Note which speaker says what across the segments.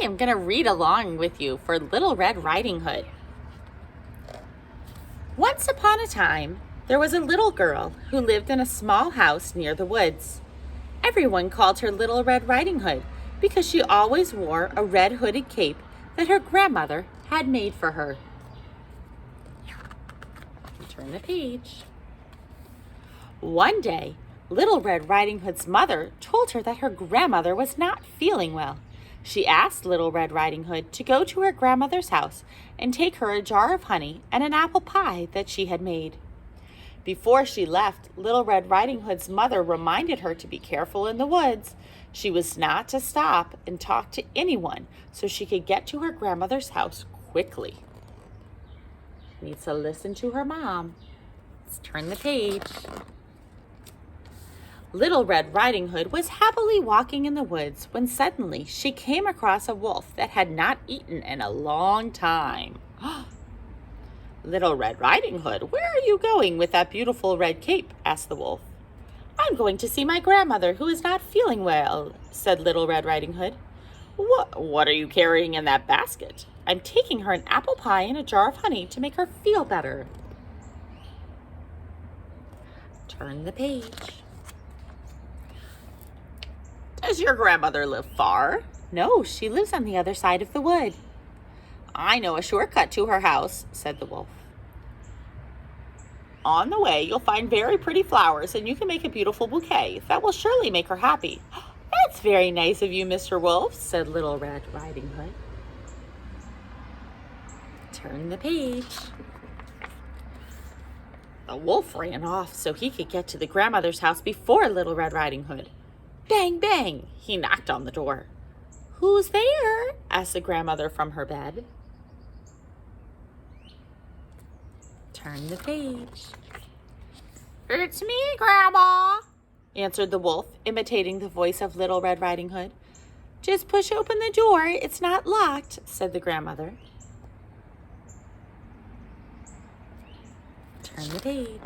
Speaker 1: am going to read along with you for Little Red Riding Hood. Once upon a time, there was a little girl who lived in a small house near the woods. Everyone called her Little Red Riding Hood because she always wore a red hooded cape that her grandmother had made for her. Turn the page. One day, Little Red Riding Hood's mother told her that her grandmother was not feeling well. She asked Little Red Riding Hood to go to her grandmother's house and take her a jar of honey and an apple pie that she had made. Before she left, Little Red Riding Hood's mother reminded her to be careful in the woods. She was not to stop and talk to anyone so she could get to her grandmother's house quickly. Needs to listen to her mom. Let's turn the page. Little Red Riding Hood was happily walking in the woods when suddenly she came across a wolf that had not eaten in a long time. Little Red Riding Hood, where are you going with that beautiful red cape? Asked the wolf. I'm going to see my grandmother who is not feeling well, said Little Red Riding Hood. What are you carrying in that basket? I'm taking her an apple pie and a jar of honey to make her feel better. Turn the page. Does your grandmother live far? No, she lives on the other side of the wood. I know a shortcut to her house, said the wolf. On the way, you'll find very pretty flowers and you can make a beautiful bouquet. That will surely make her happy. That's very nice of you, Mr. Wolf, said Little Red Riding Hood. Turn the page. The wolf ran off so he could get to the grandmother's house before Little Red Riding Hood. Bang, bang! He knocked on the door. Who's there? Asked the grandmother from her bed. Turn the page. It's me, Grandma, answered the wolf, imitating the voice of Little Red Riding Hood. Just push open the door. It's not locked, said the grandmother. Turn the page.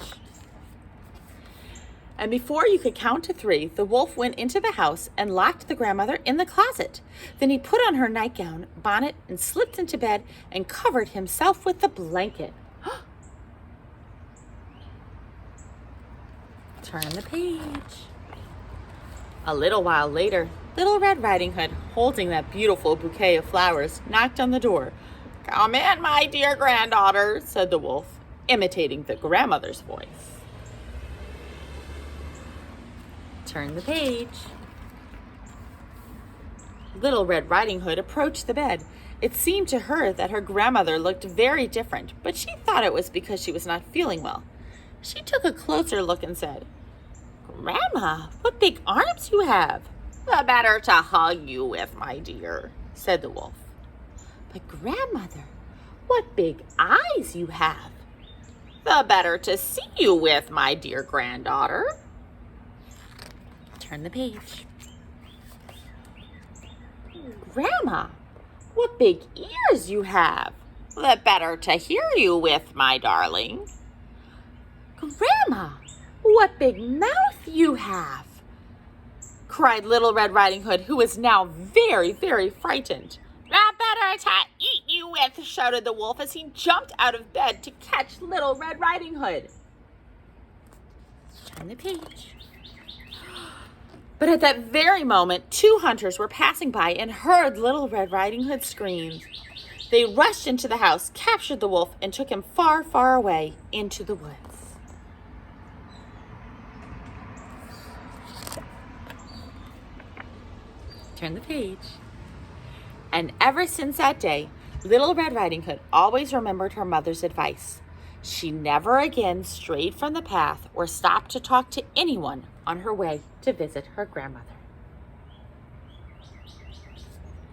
Speaker 1: And before you could count to 3, the wolf went into the house and locked the grandmother in the closet. Then he put on her nightgown, bonnet, and slipped into bed and covered himself with the blanket. Turn the page. A little while later, Little Red Riding Hood, holding that beautiful bouquet of flowers, knocked on the door. Come in, my dear granddaughter, said the wolf, imitating the grandmother's voice. Turn the page. Little Red Riding Hood approached the bed. It seemed to her that her grandmother looked very different, but she thought it was because she was not feeling well. She took a closer look and said, Grandma, what big arms you have. The better to hug you with, my dear, said the wolf. But grandmother, what big eyes you have. The better to see you with, my dear granddaughter. Turn the page. Grandma, what big ears you have. The better to hear you with, my darling. Grandma, what big mouth you have, cried Little Red Riding Hood, who was now very, very frightened. The better to eat you with, shouted the wolf as he jumped out of bed to catch Little Red Riding Hood. Turn the page. But at that very moment, 2 hunters were passing by and heard Little Red Riding Hood scream. They rushed into the house, captured the wolf, and took him far, far away into the woods. Turn the page. And ever since that day, Little Red Riding Hood always remembered her mother's advice. She never again strayed from the path or stopped to talk to anyone on her way to visit her grandmother.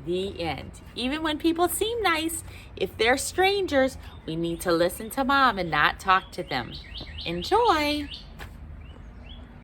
Speaker 1: The end. Even when people seem nice, if they're strangers, we need to listen to Mom and not talk to them. Enjoy!